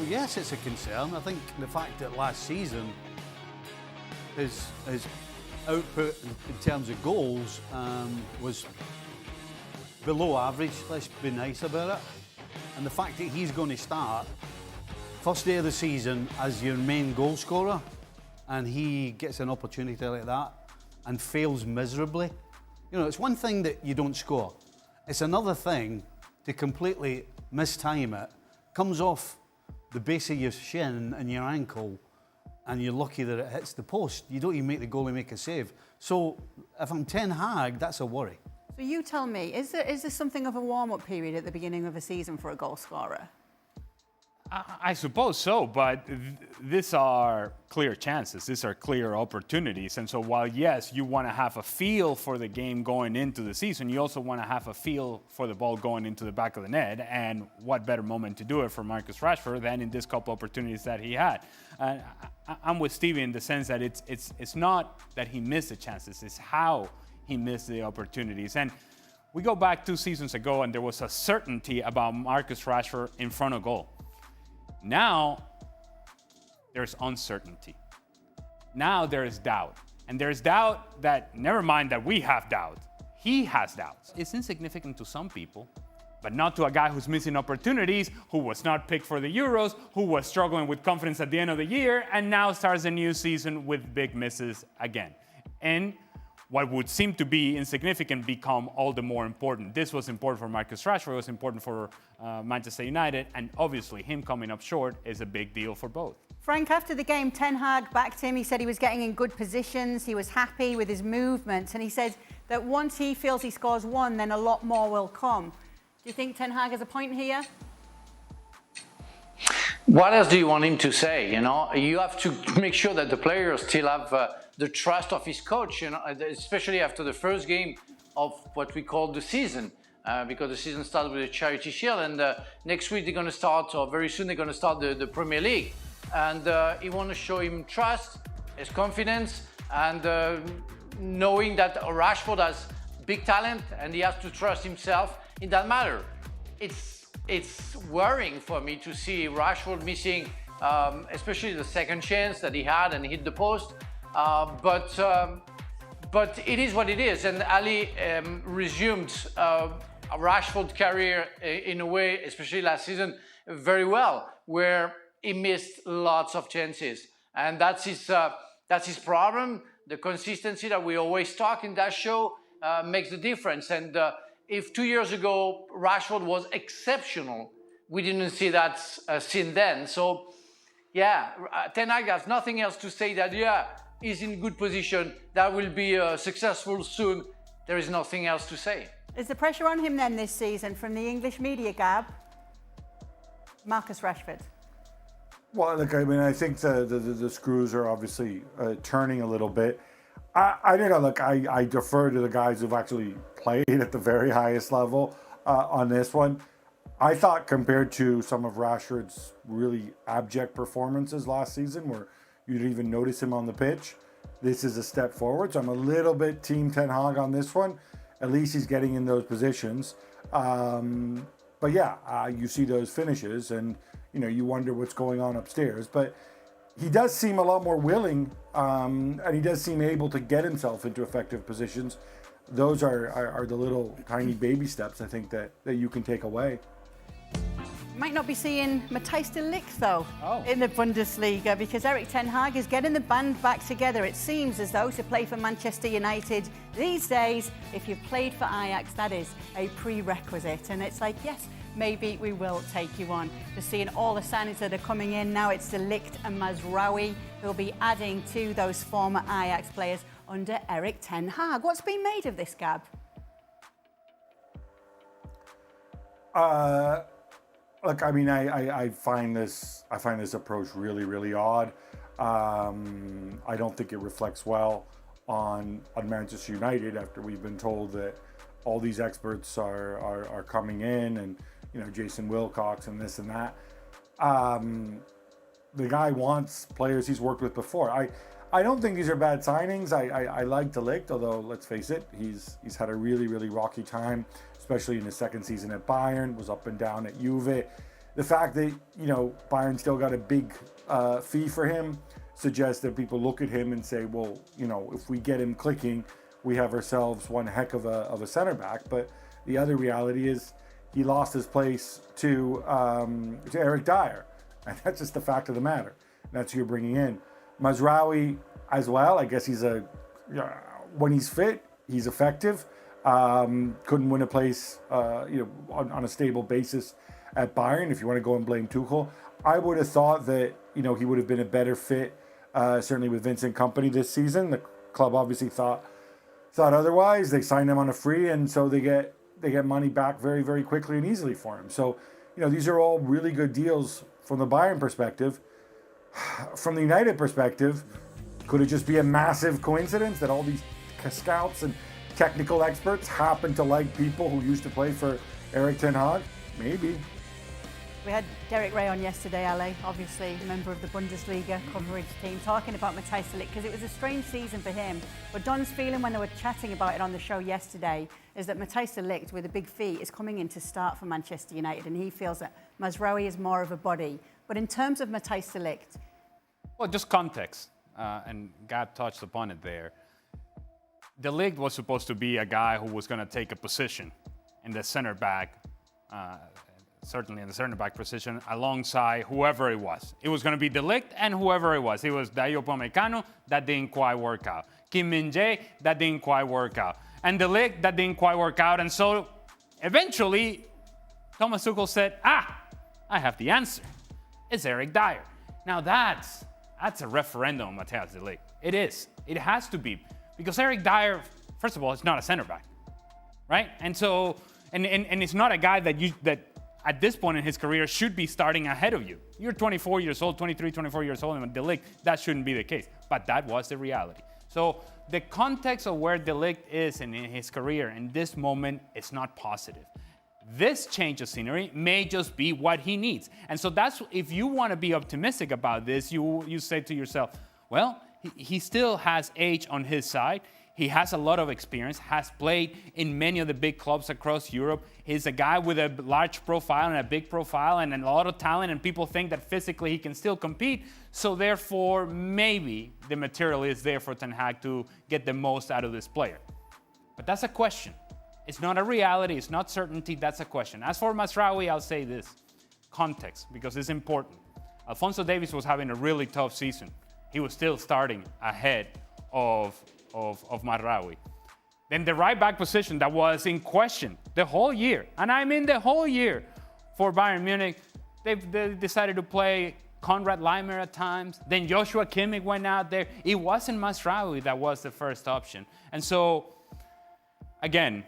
yes, it's a concern. I think the fact that last season his output in terms of goals was below average, let's be nice about it. And the fact that he's going to start first day of the season as your main goal scorer and he gets an opportunity like that and fails miserably. You know, it's one thing that you don't score. It's another thing to completely mistime it, comes off the base of your shin and your ankle, and you're lucky that it hits the post. You don't even make the goalie make a save. So if I'm Ten Hag, that's a worry. So you tell me, is there something of a warm-up period at the beginning of a season for a goal scorer? I suppose so, but these are clear chances. These are clear opportunities. And so while, yes, you want to have a feel for the game going into the season, you also want to have a feel for the ball going into the back of the net. And what better moment to do it for Marcus Rashford than in this couple opportunities that he had. I'm with Stevie in the sense that it's not that he missed the chances, it's how he missed the opportunities. And we go back 2 seasons ago and there was a certainty about Marcus Rashford in front of goal. Now, there's uncertainty. Now there is doubt. And there's doubt that, never mind that we have doubt, he has doubts. It's insignificant to some people, but not to a guy who's missing opportunities, who was not picked for the Euros, who was struggling with confidence at the end of the year, and now starts a new season with big misses again. And what would seem to be insignificant become all the more important. This was important for Marcus Rashford, it was important for Manchester United, and obviously him coming up short is a big deal for both. Frank, after the game, Ten Hag backed him. He said he was getting in good positions, he was happy with his movements, and he said that once he feels he scores one, then a lot more will come. Do you think Ten Hag has a point here? What else do you want him to say? You know, you have to make sure that the players still have the trust of his coach, you know, especially after the first game of what we call the season, because the season started with the Charity Shield, and next week they're going to start, or very soon they're going to start the Premier League. And he want to show him trust, his confidence, and knowing that Rashford has big talent and he has to trust himself in that matter. It's worrying for me to see Rashford missing, especially the second chance that he had and hit the post. But it is what it is, and Ali resumed a Rashford career in a way, especially last season, very well, where he missed lots of chances, and that's his problem. The consistency that we always talk in that show makes the difference. And if 2 years ago Rashford was exceptional, we didn't see that since then. So yeah, Ten Hag has nothing else to say that he's in good position, that will be successful soon. There is nothing else to say. Is the pressure on him then this season from the English media, Gab? Marcus Rashford. Well, look, I mean, I think the screws are obviously turning a little bit. I don't know, look, I defer to the guys who've actually played at the very highest level on this one. I thought compared to some of Rashford's really abject performances last season, where you didn't even notice him on the pitch, this is a step forward. So I'm a little bit Team Ten Hag on this one. At least he's getting in those positions. But yeah, you see those finishes and, you know, you wonder what's going on upstairs. But he does seem a lot more willing, and he does seem able to get himself into effective positions. Those are the little tiny baby steps, I think, that you can take away. Might not be seeing Matthijs de Ligt, though, in the Bundesliga, because Erik Ten Hag is getting the band back together. It seems as though to play for Manchester United these days, if you've played for Ajax, that is a prerequisite. And it's like, yes, maybe we will take you on. Just seeing all the signings that are coming in now, it's the Ligt and Mazraoui who'll be adding to those former Ajax players under Erik Ten Hag. What's been made of this, Gab? Look, I mean, I find this approach really, really odd. I don't think it reflects well on Manchester United after we've been told that all these experts are coming in, and you know, Jason Wilcox and this and that. The guy wants players he's worked with before. I don't think these are bad signings. I like De Ligt, although let's face it, he's had a really, really rocky time, especially in his second season at Bayern, was up and down at Juve. the fact that, Bayern still got a big fee for him suggests that people look at him and say, well, if we get him clicking, we have ourselves one heck of a center back. But the other reality is he lost his place to Eric Dyer. And that's just the fact of the matter. That's who you're bringing in. Mazraoui as well. I guess when he's fit, he's effective. Couldn't win a place, on a stable basis at Bayern. If you want to go and blame Tuchel, I would have thought that he would have been a better fit, certainly with Vincent Kompany this season. The club obviously thought otherwise. They signed him on a free, and so they get money back very, very quickly and easily for him. So these are all really good deals from the Bayern perspective. From the United perspective, could it just be a massive coincidence that all these scouts and technical experts happen to like people who used to play for Erik ten Hag? Maybe. We had Derek Ray on yesterday, Ale, obviously a member of the Bundesliga coverage team, talking about Matthijs de Ligt because it was a strange season for him. But Don's feeling when they were chatting about it on the show yesterday is that Matthijs de Ligt, with a big fee, is coming in to start for Manchester United, and he feels that Mazraoui is more of a body. But in terms of Matthijs de Ligt... Well, just context, and Gab touched upon it there. De Ligt was supposed to be a guy who was going to take a position in the center back, certainly in the center back position, alongside whoever it was. It was going to be De Ligt and whoever it was. It was Dayo Upamecano, that didn't quite work out. Kim Min-jae, that didn't quite work out. And De Ligt, that didn't quite work out. And so eventually, Thomas Tuchel said, I have the answer. It's Eric Dyer. Now that's a referendum on Matthijs de Ligt. It is. It has to be. Because Eric Dyer, first of all, is not a center back, right? And so, and it's not a guy that at this point in his career should be starting ahead of you. You're 24 years old, 23, 24 years old, and with De Ligt, that shouldn't be the case. But that was the reality. So the context of where De Ligt is in his career in this moment is not positive. This change of scenery may just be what he needs. And so that's, if you want to be optimistic about this, you say to yourself, well, he still has age on his side. He has a lot of experience, has played in many of the big clubs across Europe. He's a guy with a large profile and a big profile and a lot of talent, and people think that physically he can still compete. So therefore, maybe the material is there for Ten Hag to get the most out of this player. But that's a question. It's not a reality. It's not certainty. That's a question. As for Mazraoui, I'll say this. Context, because it's important. Alphonso Davies was having a really tough season. He was still starting ahead of Mazraoui. Then the right back position that was in question the whole year, and I mean the whole year, for Bayern Munich, they decided to play Konrad Laimer at times. Then Joshua Kimmich went out there. It wasn't Mazraoui that was the first option. And so, again,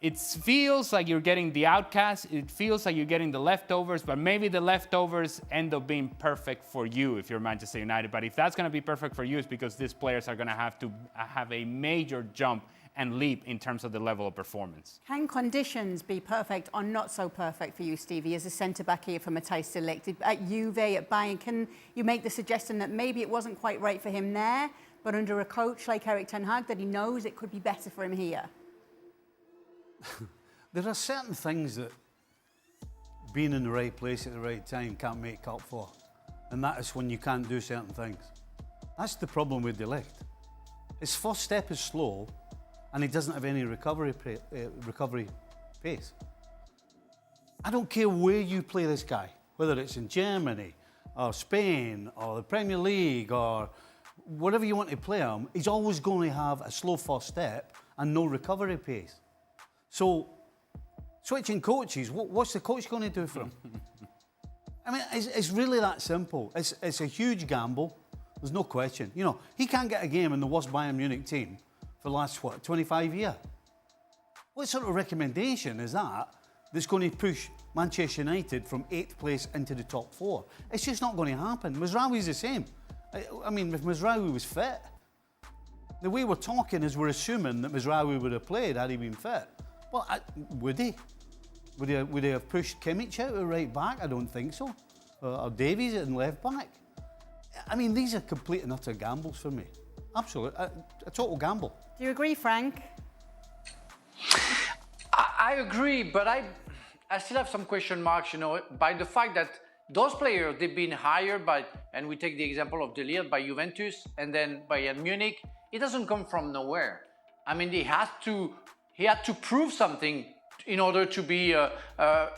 it feels like you're getting the outcast. It feels like you're getting the leftovers, but maybe the leftovers end up being perfect for you if you're Manchester United. But if that's going to be perfect for you, it's because these players are going to have a major jump and leap in terms of the level of performance. Can conditions be perfect or not so perfect for you, Stevie, as a centre-back here for Matthijs de Ligt? At Juve, at Bayern, can you make the suggestion that maybe it wasn't quite right for him there, but under a coach like Erik ten Hag, that he knows it could be better for him here? There are certain things that being in the right place at the right time can't make up for. And that is when you can't do certain things. That's the problem with De Ligt. His first step is slow, and he doesn't have any recovery pace. I don't care where you play this guy, whether it's in Germany or Spain or the Premier League or whatever you want to play him, he's always going to have a slow first step and no recovery pace. So, switching coaches, what's the coach going to do for him? I mean, it's really that simple. It's a huge gamble. There's no question. You know, he can't get a game in the worst Bayern Munich team for the last, 25 years? What sort of recommendation is that that's going to push Manchester United from 8th place into the top 4? It's just not going to happen. Mazraoui's the same. I mean, if Mazraoui was fit, the way we're talking is we're assuming that Mazraoui would have played had he been fit. Well, would he? Would he have pushed Kimmich out at right back? I don't think so. Or Davies in left back. I mean, these are complete and utter gambles for me. Absolutely, a total gamble. Do you agree, Frank? I agree, but I still have some question marks, by the fact that those players, they've been hired by, and we take the example of Ligt by Juventus and then Bayern Munich. It doesn't come from nowhere. I mean, he had to prove something in order to be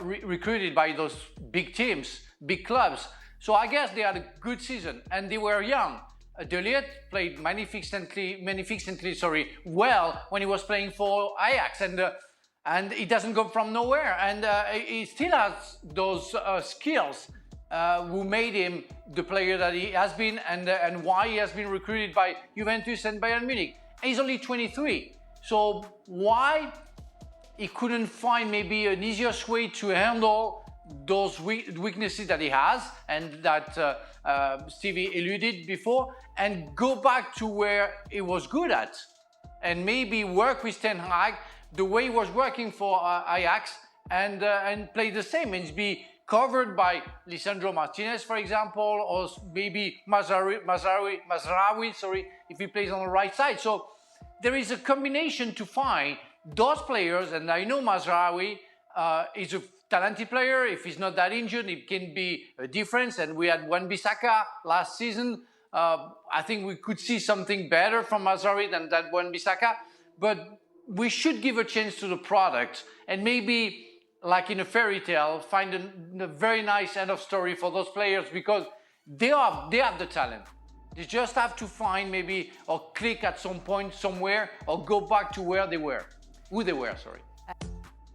recruited by those big teams, big clubs. So I guess they had a good season and they were young. Ligt played magnificently, well when he was playing for Ajax, and it doesn't come from nowhere. And he still has those skills who made him the player that he has been, and why he has been recruited by Juventus and Bayern Munich. And he's only 23. So why he couldn't find maybe an easiest way to handle those weaknesses that he has and that Stevie alluded before, and go back to where he was good at, and maybe work with Ten Hag the way he was working for Ajax, and play the same and be covered by Lisandro Martinez, for example, or maybe Mazraoui, if he plays on the right side. So there is a combination to find those players, and I know Mazraoui is a talented player. If he's not that injured, it can be a difference. And we had Wan-Bissaka last season. I think we could see something better from Mazraoui than that Wan-Bissaka. But we should give a chance to the product, and maybe, like in a fairy tale, find a very nice end of story for those players, because they have the talent. They just have to find maybe, or click at some point somewhere, or go back to who they were.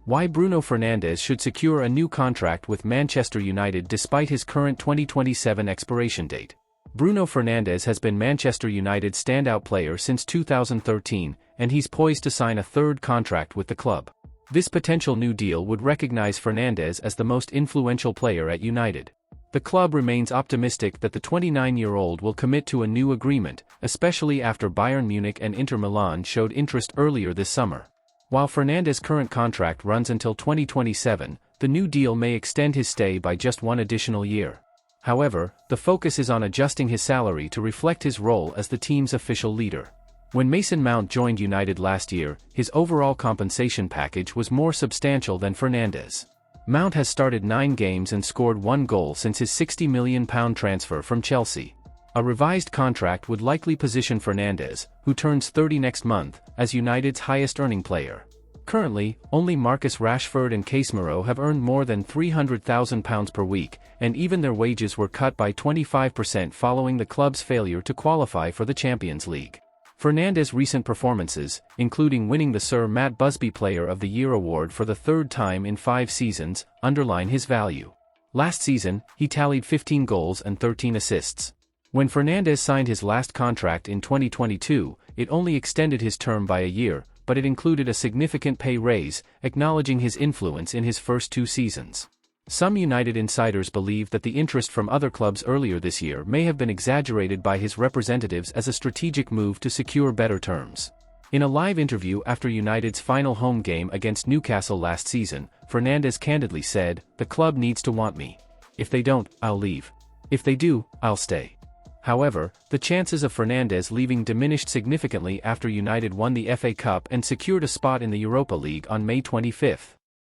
Why Bruno Fernandes should secure a new contract with Manchester United despite his current 2027 expiration date. Bruno Fernandes has been Manchester United's standout player since 2013, and he's poised to sign a third contract with the club. This potential new deal would recognize Fernandes as the most influential player at United. The club remains optimistic that the 29-year-old will commit to a new agreement, especially after Bayern Munich and Inter Milan showed interest earlier this summer. While Fernandes' current contract runs until 2027, the new deal may extend his stay by just one additional year. However, the focus is on adjusting his salary to reflect his role as the team's official leader. When Mason Mount joined United last year, his overall compensation package was more substantial than Fernandes. Mount has started 9 games and scored 1 goal since his £60 million transfer from Chelsea. A revised contract would likely position Fernandes, who turns 30 next month, as United's highest-earning player. Currently, only Marcus Rashford and Casemiro have earned more than £300,000 per week, and even their wages were cut by 25% following the club's failure to qualify for the Champions League. Fernandes' recent performances, including winning the Sir Matt Busby Player of the Year award for the third time in 5 seasons, underline his value. Last season, he tallied 15 goals and 13 assists. When Fernandes signed his last contract in 2022, it only extended his term by a year, but it included a significant pay raise, acknowledging his influence in his first 2 seasons. Some United insiders believe that the interest from other clubs earlier this year may have been exaggerated by his representatives as a strategic move to secure better terms. In a live interview after United's final home game against Newcastle last season, Fernandes candidly said, "The club needs to want me. If they don't, I'll leave. If they do, I'll stay." However, the chances of Fernandes leaving diminished significantly after United won the FA Cup and secured a spot in the Europa League on May 25.